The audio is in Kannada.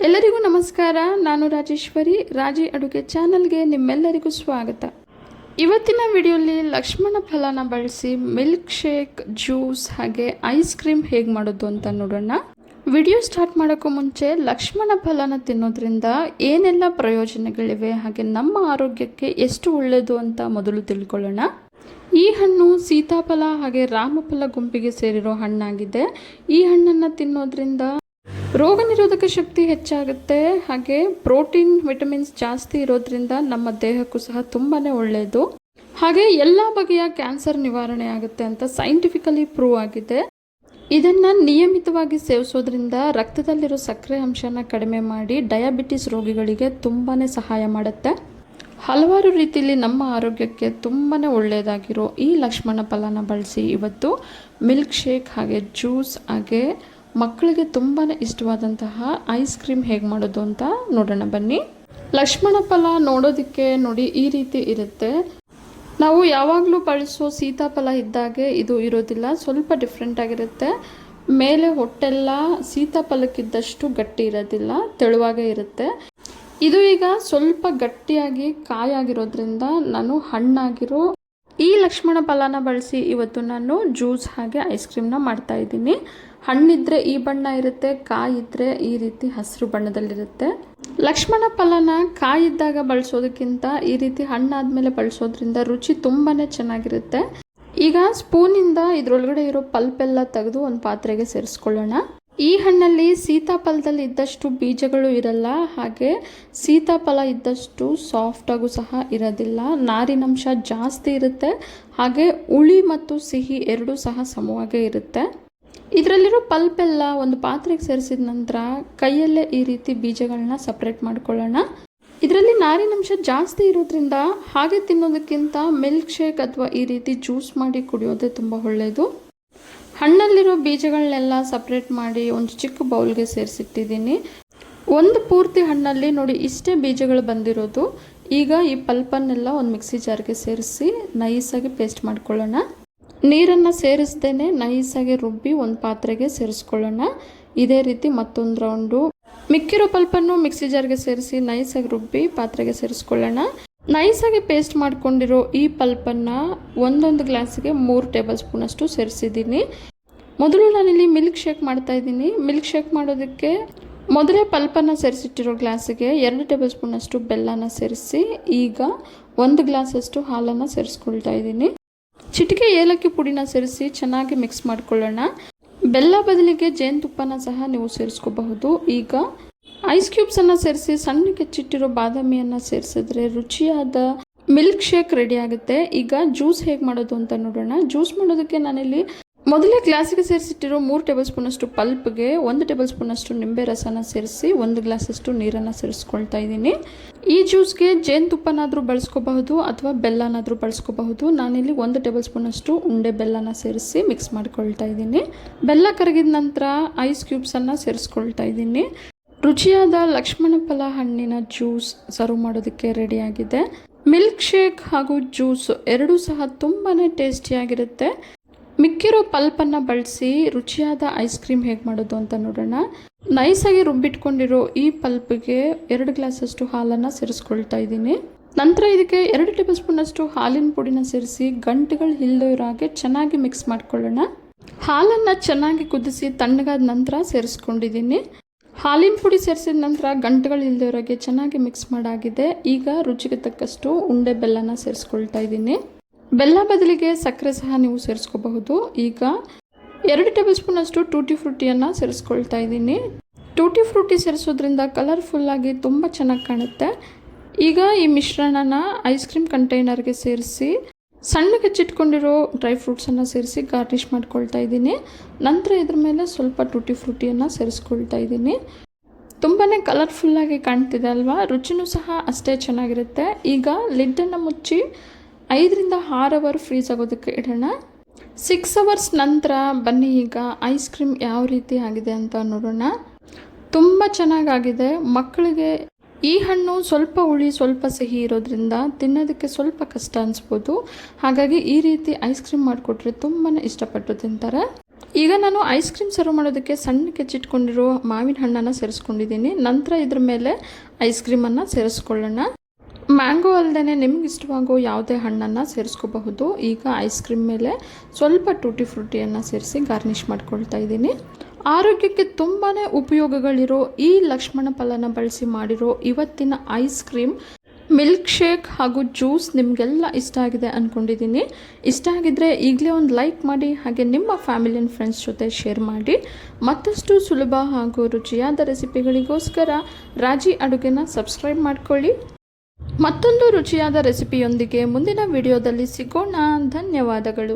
ಎಲ್ಲರಿಗೂ ನಮಸ್ಕಾರ. ನಾನು ರಾಜೇಶ್ವರಿ. ರಾಜಿ ಅಡುಗೆ ಚಾನಲ್ಗೆ ನಿಮ್ಮೆಲ್ಲರಿಗೂ ಸ್ವಾಗತ. ಇವತ್ತಿನ ವಿಡಿಯೋಲಿ ಲಕ್ಷ್ಮಣ ಫಲನ ಬಳಸಿ ಮಿಲ್ಕ್ ಶೇಕ್, ಜ್ಯೂಸ್ ಹಾಗೆ ಐಸ್ ಕ್ರೀಮ್ ಹೇಗೆ ಮಾಡೋದು ಅಂತ ನೋಡೋಣ. ವಿಡಿಯೋ ಸ್ಟಾರ್ಟ್ ಮಾಡೋಕ್ಕೂ ಮುಂಚೆ ಲಕ್ಷ್ಮಣ ಫಲನ ತಿನ್ನೋದ್ರಿಂದ ಏನೆಲ್ಲ ಪ್ರಯೋಜನಗಳಿವೆ ಹಾಗೆ ನಮ್ಮ ಆರೋಗ್ಯಕ್ಕೆ ಎಷ್ಟು ಒಳ್ಳೆಯದು ಅಂತ ಮೊದಲು ತಿಳ್ಕೊಳ್ಳೋಣ. ಈ ಹಣ್ಣು ಸೀತಾಫಲ ಹಾಗೆ ರಾಮಫಲ ಗುಂಪಿಗೆ ಸೇರಿರೋ ಹಣ್ಣಾಗಿದೆ. ಈ ಹಣ್ಣನ್ನು ತಿನ್ನೋದ್ರಿಂದ ರೋಗ ನಿರೋಧಕ ಶಕ್ತಿ ಹೆಚ್ಚಾಗುತ್ತೆ, ಹಾಗೆ ಪ್ರೋಟೀನ್, ವಿಟಮಿನ್ಸ್ ಜಾಸ್ತಿ ಇರೋದ್ರಿಂದ ನಮ್ಮ ದೇಹಕ್ಕೂ ಸಹ ತುಂಬಾ ಒಳ್ಳೆಯದು. ಹಾಗೆ ಎಲ್ಲ ಬಗೆಯ ಕ್ಯಾನ್ಸರ್ ನಿವಾರಣೆ ಆಗುತ್ತೆ ಅಂತ ಸೈಂಟಿಫಿಕಲಿ ಪ್ರೂವ್ ಆಗಿದೆ. ಇದನ್ನು ನಿಯಮಿತವಾಗಿ ಸೇವಿಸೋದ್ರಿಂದ ರಕ್ತದಲ್ಲಿರೋ ಸಕ್ಕರೆ ಅಂಶನ ಕಡಿಮೆ ಮಾಡಿ ಡಯಾಬಿಟಿಸ್ ರೋಗಿಗಳಿಗೆ ತುಂಬಾ ಸಹಾಯ ಮಾಡುತ್ತೆ. ಹಲವಾರು ರೀತಿಯಲ್ಲಿ ನಮ್ಮ ಆರೋಗ್ಯಕ್ಕೆ ತುಂಬಾ ಒಳ್ಳೆಯದಾಗಿರೋ ಈ ಲಕ್ಷ್ಮಣ ಫಲನ ಬಳಸಿ ಇವತ್ತು ಮಿಲ್ಕ್ ಶೇಕ್ ಹಾಗೆ ಜ್ಯೂಸ್ ಹಾಗೆ ಮಕ್ಕಳಿಗೆ ತುಂಬಾ ಇಷ್ಟವಾದಂತಹ ಐಸ್ ಕ್ರೀಮ್ ಹೇಗೆ ಮಾಡೋದು ಅಂತ ನೋಡೋಣ ಬನ್ನಿ. ಲಕ್ಷ್ಮಣ ಫಲ ನೋಡೋದಕ್ಕೆ ನೋಡಿ ಈ ರೀತಿ ಇರುತ್ತೆ. ನಾವು ಯಾವಾಗಲೂ ಬಳಸೋ ಸೀತಾಫಲ ಇದ್ದಾಗೆ ಇದು ಇರೋದಿಲ್ಲ, ಸ್ವಲ್ಪ ಡಿಫ್ರೆಂಟ್ ಆಗಿರುತ್ತೆ. ಮೇಲೆ ಹೊಟ್ಟೆಲ್ಲ ಸೀತಾಫಲಕ್ಕಿದ್ದಷ್ಟು ಗಟ್ಟಿ ಇರೋದಿಲ್ಲ, ತೆಳುವಾಗೇ ಇರುತ್ತೆ. ಇದು ಈಗ ಸ್ವಲ್ಪ ಗಟ್ಟಿಯಾಗಿ ಕಾಯಾಗಿರೋದ್ರಿಂದ ನಾನು ಹಣ್ಣಾಗಿರೋ ಈ ಲಕ್ಷ್ಮಣ ಫಲನ ಬಳಸಿ ಇವತ್ತು ನಾನು ಜ್ಯೂಸ್ ಹಾಗೆ ಐಸ್ ಕ್ರೀಮ್ನ ಮಾಡ್ತಾ ಇದ್ದೀನಿ. ಹಣ್ಣಿದ್ರೆ ಈ ಬಣ್ಣ ಇರುತ್ತೆ, ಕಾಯಿದ್ರೆ ಈ ರೀತಿ ಹಸಿರು ಬಣ್ಣದಲ್ಲಿರುತ್ತೆ. ಲಕ್ಷ್ಮಣ ಫಲನ ಕಾಯಿದ್ದಾಗ ಬಳಸೋದಕ್ಕಿಂತ ಈ ರೀತಿ ಹಣ್ಣಾದ್ಮೇಲೆ ಬಳಸೋದ್ರಿಂದ ರುಚಿ ತುಂಬಾ ಚೆನ್ನಾಗಿರುತ್ತೆ. ಈಗ ಸ್ಪೂನಿಂದ ಇದರೊಳಗಡೆ ಇರೋ ಪಲ್ಪೆಲ್ಲ ತೆಗೆದು ಒಂದು ಪಾತ್ರೆಗೆ ಸೇರಿಸ್ಕೊಳ್ಳೋಣ. ಈ ಹಣ್ಣಲ್ಲಿ ಸೀತಾಫಲದಲ್ಲಿ ಇದ್ದಷ್ಟು ಬೀಜಗಳು ಇರಲ್ಲ, ಹಾಗೆ ಸೀತಾಫಲ ಇದ್ದಷ್ಟು ಸಾಫ್ಟಾಗೂ ಸಹ ಇರೋದಿಲ್ಲ. ನಾರಿನಂಶ ಜಾಸ್ತಿ ಇರುತ್ತೆ, ಹಾಗೆ ಹುಳಿ ಮತ್ತು ಸಿಹಿ ಎರಡೂ ಸಹ ಸಮವಾಗೇ ಇರುತ್ತೆ. ಇದರಲ್ಲಿರೋ ಪಲ್ಪೆಲ್ಲ ಒಂದು ಪಾತ್ರೆಗೆ ಸೇರಿಸಿದ ನಂತರ ಕೈಯಲ್ಲೇ ಈ ರೀತಿ ಬೀಜಗಳನ್ನ ಸಪ್ರೇಟ್ ಮಾಡ್ಕೊಳ್ಳೋಣ. ಇದರಲ್ಲಿ ನಾರಿನಂಶ ಜಾಸ್ತಿ ಇರೋದ್ರಿಂದ ಹಾಗೆ ತಿನ್ನೋದಕ್ಕಿಂತ ಮಿಲ್ಕ್ ಶೇಕ್ ಅಥವಾ ಈ ರೀತಿ ಜ್ಯೂಸ್ ಮಾಡಿ ಕುಡಿಯೋದೇ ತುಂಬ ಒಳ್ಳೆಯದು. ಹಣ್ಣಲ್ಲಿರೋ ಬೀಜಗಳನ್ನೆಲ್ಲ ಸಪ್ರೇಟ್ ಮಾಡಿ ಒಂದು ಚಿಕ್ಕ ಬೌಲ್ಗೆ ಸೇರಿಸಿಟ್ಟಿದ್ದೀನಿ. ಒಂದು ಪೂರ್ತಿ ಹಣ್ಣಲ್ಲಿ ನೋಡಿ ಇಷ್ಟೇ ಬೀಜಗಳು ಬಂದಿರೋದು. ಈಗ ಈ ಪಲ್ಪನ್ನೆಲ್ಲ ಒಂದು ಮಿಕ್ಸಿ ಜಾರ್ಗೆ ಸೇರಿಸಿ ನೈಸಾಗಿ ಪೇಸ್ಟ್ ಮಾಡ್ಕೊಳ್ಳೋಣ. ನೀರನ್ನು ಸೇರಿಸ್ದೇನೆ ನೈಸಾಗಿ ರುಬ್ಬಿ ಒಂದು ಪಾತ್ರೆಗೆ ಸೇರಿಸ್ಕೊಳ್ಳೋಣ. ಇದೇ ರೀತಿ ಮತ್ತೊಂದು ರೌಂಡು ಮಿಕ್ಕಿರೋ ಪಲ್ಪನ್ನು ಮಿಕ್ಸಿ ಜಾರ್ಗೆ ಸೇರಿಸಿ ನೈಸಾಗಿ ರುಬ್ಬಿ ಪಾತ್ರೆಗೆ ಸೇರಿಸ್ಕೊಳ್ಳೋಣ. ನೈಸಾಗಿ ಪೇಸ್ಟ್ ಮಾಡ್ಕೊಂಡಿರೋ ಈ ಪಲ್ಪನ್ನು ಒಂದೊಂದು ಗ್ಲಾಸಿಗೆ 3 ಟೇಬಲ್ ಸ್ಪೂನ್ ಅಷ್ಟು ಸೇರಿಸಿದ್ದೀನಿ. ಮೊದಲು ನಾನಿಲ್ಲಿ ಮಿಲ್ಕ್ ಶೇಕ್ ಮಾಡ್ತಾ ಇದ್ದೀನಿ. ಮಿಲ್ಕ್ ಶೇಕ್ ಮಾಡೋದಕ್ಕೆ ಮೊದಲೇ ಪಲ್ಪನ್ನು ಸೇರಿಸಿಟ್ಟಿರೋ ಗ್ಲಾಸಿಗೆ 2 ಟೇಬಲ್ ಸ್ಪೂನ್ ಅಷ್ಟು ಬೆಲ್ಲನ ಸೇರಿಸಿ ಈಗ 1 ಗ್ಲಾಸಷ್ಟು ಹಾಲನ್ನು ಸೇರಿಸ್ಕೊಳ್ತಾ ಇದ್ದೀನಿ. ಚಿಟಿಕೆ ಏಲಕ್ಕಿ ಪುಡಿನ ಸೇರಿಸಿ ಚೆನ್ನಾಗಿ ಮಿಕ್ಸ್ ಮಾಡ್ಕೊಳ್ಳೋಣ. ಬೆಲ್ಲ ಬದಲಿಗೆ ಜೇನುತುಪ್ಪನ ಸಹ ನೀವು ಸೇರಿಸ್ಕೋಬಹುದು. ಈಗ ಐಸ್ ಕ್ಯೂಬ್ಸನ್ನು ಸೇರಿಸಿ ಸಣ್ಣಗೆ ಹೆಚ್ಚಿಟ್ಟಿರೋ ಬಾದಾಮಿಯನ್ನು ಸೇರಿಸಿದ್ರೆ ರುಚಿಯಾದ ಮಿಲ್ಕ್ ಶೇಕ್ ರೆಡಿ ಆಗುತ್ತೆ. ಈಗ ಜ್ಯೂಸ್ ಹೇಗೆ ಮಾಡೋದು ಅಂತ ನೋಡೋಣ. ಜ್ಯೂಸ್ ಮಾಡೋದಕ್ಕೆ ನಾನಿಲ್ಲಿ ಮೊದಲೇ ಗ್ಲಾಸಿಗೆ ಸೇರಿಸಿಟ್ಟಿರೋ 3 ಟೇಬಲ್ ಸ್ಪೂನ್ ಅಷ್ಟು ಪಲ್ಪ್ಗೆ 1 ಟೇಬಲ್ ಸ್ಪೂನ್ ಅಷ್ಟು ನಿಂಬೆ ರಸನ ಸೇರಿಸಿ 1 ಗ್ಲಾಸಷ್ಟು ನೀರನ್ನು ಸೇರಿಸ್ಕೊಳ್ತಾ ಇದ್ದೀನಿ. ಈ ಜ್ಯೂಸ್ಗೆ ಜೇನುತುಪ್ಪನಾದರೂ ಬಳಸ್ಕೋಬಹುದು ಅಥವಾ ಬೆಲ್ಲನಾದರೂ ಬಳಸ್ಕೋಬಹುದು. ನಾನಿಲ್ಲಿ 1 ಟೇಬಲ್ ಸ್ಪೂನ್ ಅಷ್ಟು ಉಂಡೆ ಬೆಲ್ಲನ ಸೇರಿಸಿ ಮಿಕ್ಸ್ ಮಾಡ್ಕೊಳ್ತಾ ಇದ್ದೀನಿ. ಬೆಲ್ಲ ಕರಗಿದ ನಂತರ ಐಸ್ ಕ್ಯೂಬ್ಸನ್ನು ಸೇರಿಸ್ಕೊಳ್ತಾ ಇದ್ದೀನಿ. ರುಚಿಯಾದ ಲಕ್ಷ್ಮಣ ಫಲ ಹಣ್ಣಿನ ಜ್ಯೂಸ್ ಸರ್ವ್ ಮಾಡೋದಕ್ಕೆ ರೆಡಿಯಾಗಿದೆ. ಮಿಲ್ಕ್ ಶೇಕ್ ಹಾಗೂ ಜ್ಯೂಸ್ ಎರಡೂ ಸಹ ತುಂಬಾ ಟೇಸ್ಟಿಯಾಗಿರುತ್ತೆ. ಮಿಕ್ಕಿರೋ ಪಲ್ಪನ್ನು ಬಳಸಿ ರುಚಿಯಾದ ಐಸ್ ಕ್ರೀಮ್ ಹೇಗೆ ಮಾಡೋದು ಅಂತ ನೋಡೋಣ. ನೈಸಾಗಿ ರುಬ್ಬಿಟ್ಕೊಂಡಿರೋ ಈ ಪಲ್ಪ್ಗೆ 2 ಗ್ಲಾಸಷ್ಟು ಹಾಲನ್ನು ಸೇರಿಸ್ಕೊಳ್ತಾ ಇದ್ದೀನಿ. ನಂತರ ಇದಕ್ಕೆ 2 ಟೇಬಲ್ ಸ್ಪೂನ್ ಅಷ್ಟು ಹಾಲಿನ ಪುಡಿನ ಸೇರಿಸಿ ಗಂಟುಗಳು ಇಲ್ಲದೇ ಇರೋ ಹಾಗೆ ಚೆನ್ನಾಗಿ ಮಿಕ್ಸ್ ಮಾಡ್ಕೊಳ್ಳೋಣ. ಹಾಲನ್ನು ಚೆನ್ನಾಗಿ ಕುದಿಸಿ ತಣ್ಣಗಾದ ನಂತರ ಸೇರಿಸ್ಕೊಂಡಿದ್ದೀನಿ. ಹಾಲಿನ ಪುಡಿ ಸೇರಿಸಿದ ನಂತರ ಗಂಟುಗಳು ಇಲ್ಲದೇ ಇರೋಗೆ ಚೆನ್ನಾಗಿ ಮಿಕ್ಸ್ ಮಾಡಾಗಿದೆ. ಈಗ ರುಚಿಗೆ ತಕ್ಕಷ್ಟು ಉಂಡೆ ಬೆಲ್ಲನ ಸೇರಿಸ್ಕೊಳ್ತಾ ಇದ್ದೀನಿ. ಬೆಲ್ಲ ಬದಲಿಗೆ ಸಕ್ಕರೆ ಸಹ ನೀವು ಸೇರಿಸ್ಕೋಬಹುದು. ಈಗ 2 ಟೇಬಲ್ ಸ್ಪೂನ್ ಅಷ್ಟು ಟೂಟಿ ಫ್ರೂಟಿಯನ್ನು ಸೇರಿಸ್ಕೊಳ್ತಾ ಇದ್ದೀನಿ. ಟೂಟಿ ಫ್ರೂಟಿ ಸೇರಿಸೋದ್ರಿಂದ ಕಲರ್ಫುಲ್ಲಾಗಿ ತುಂಬ ಚೆನ್ನಾಗಿ ಕಾಣುತ್ತೆ. ಈಗ ಈ ಮಿಶ್ರಣನ ಐಸ್ ಕ್ರೀಮ್ ಕಂಟೈನರ್ಗೆ ಸೇರಿಸಿ ಸಣ್ಣಗೆ ಹೆಚ್ಚಿಟ್ಕೊಂಡಿರೋ ಡ್ರೈ ಫ್ರೂಟ್ಸನ್ನು ಸೇರಿಸಿ ಗಾರ್ನಿಷ್ ಮಾಡ್ಕೊಳ್ತಾ ಇದ್ದೀನಿ. ನಂತರ ಇದ್ರ ಮೇಲೆ ಸ್ವಲ್ಪ ಟೂಟಿ ಫ್ರೂಟಿಯನ್ನು ಸೇರಿಸ್ಕೊಳ್ತಾ ಇದ್ದೀನಿ. ತುಂಬಾ ಕಲರ್ಫುಲ್ಲಾಗಿ ಕಾಣ್ತಿದೆ ಅಲ್ವಾ? ರುಚಿನೂ ಸಹ ಅಷ್ಟೇ ಚೆನ್ನಾಗಿರುತ್ತೆ. ಈಗ ಲಿಡ್ಡನ್ನು ಮುಚ್ಚಿ 5 ರಿಂದ 6 ಅವರ್ ಫ್ರೀಸ್ ಆಗೋದಕ್ಕೆ ಇಡೋಣ. 6 ಅವರ್ಸ್ ನಂತರ ಬನ್ನಿ ಈಗ ಐಸ್ ಕ್ರೀಮ್ ಯಾವ ರೀತಿ ಆಗಿದೆ ಅಂತ ನೋಡೋಣ. ತುಂಬ ಚೆನ್ನಾಗಾಗಿದೆ. ಮಕ್ಕಳಿಗೆ ಈ ಹಣ್ಣು ಸ್ವಲ್ಪ ಹುಳಿ ಸ್ವಲ್ಪ ಸಿಹಿ ಇರೋದ್ರಿಂದ ತಿನ್ನೋದಕ್ಕೆ ಸ್ವಲ್ಪ ಕಷ್ಟ ಅನಿಸ್ಬೋದು. ಹಾಗಾಗಿ ಈ ರೀತಿ ಐಸ್ ಕ್ರೀಮ್ ಮಾಡಿಕೊಟ್ರೆ ತುಂಬಾ ಇಷ್ಟಪಟ್ಟು ತಿಂತಾರೆ. ಈಗ ನಾನು ಐಸ್ ಕ್ರೀಮ್ ಸರ್ವ್ ಮಾಡೋದಕ್ಕೆ ಸಣ್ಣ ಕೆಚ್ಚಿಟ್ಕೊಂಡಿರೋ ಮಾವಿನ ಹಣ್ಣನ್ನು ಸೇರಿಸ್ಕೊಂಡಿದ್ದೀನಿ. ನಂತರ ಇದ್ರ ಮೇಲೆ ಐಸ್ ಕ್ರೀಮನ್ನು ಸೇರಿಸ್ಕೊಳ್ಳೋಣ. ಮ್ಯಾಂಗೋ ಅಲ್ಲದೆ ನಿಮ್ಗೆ ಇಷ್ಟವಾಗೋ ಯಾವುದೇ ಹಣ್ಣನ್ನು ಸೇರಿಸ್ಕೋಬಹುದು. ಈಗ ಐಸ್ ಕ್ರೀಮ್ ಮೇಲೆ ಸ್ವಲ್ಪ ಟೂಟಿ ಫ್ರೂಟಿಯನ್ನು ಸೇರಿಸಿ ಗಾರ್ನಿಷ್ ಮಾಡ್ಕೊಳ್ತಾ ಇದ್ದೀನಿ. ಆರೋಗ್ಯಕ್ಕೆ ತುಂಬಾ ಉಪಯೋಗಗಳಿರೋ ಈ ಲಕ್ಷ್ಮಣ ಫಲನ ಬಳಸಿ ಮಾಡಿರೋ ಇವತ್ತಿನ ಐಸ್ ಕ್ರೀಮ್, ಮಿಲ್ಕ್ ಶೇಕ್ ಹಾಗೂ ಜ್ಯೂಸ್ ನಿಮಗೆಲ್ಲ ಇಷ್ಟ ಆಗಿದೆ ಅಂದ್ಕೊಂಡಿದ್ದೀನಿ. ಇಷ್ಟ ಆಗಿದ್ದರೆ ಈಗಲೇ ಒಂದು ಲೈಕ್ ಮಾಡಿ, ಹಾಗೆ ನಿಮ್ಮ ಫ್ಯಾಮಿಲಿ ಆ್ಯಂಡ್ ಫ್ರೆಂಡ್ಸ್ ಜೊತೆ ಶೇರ್ ಮಾಡಿ. ಮತ್ತಷ್ಟು ಸುಲಭ ಹಾಗೂ ರುಚಿಯಾದ ರೆಸಿಪಿಗಳಿಗೋಸ್ಕರ ರಾಜಿ ಅಡುಗೆನ ಸಬ್ಸ್ಕ್ರೈಬ್ ಮಾಡ್ಕೊಳ್ಳಿ. ಮತ್ತೊಂದು ರುಚಿಯಾದ ರೆಸಿಪಿಯೊಂದಿಗೆ ಮುಂದಿನ ವಿಡಿಯೋದಲ್ಲಿ ಸಿಗೋಣ. ಧನ್ಯವಾದಗಳು.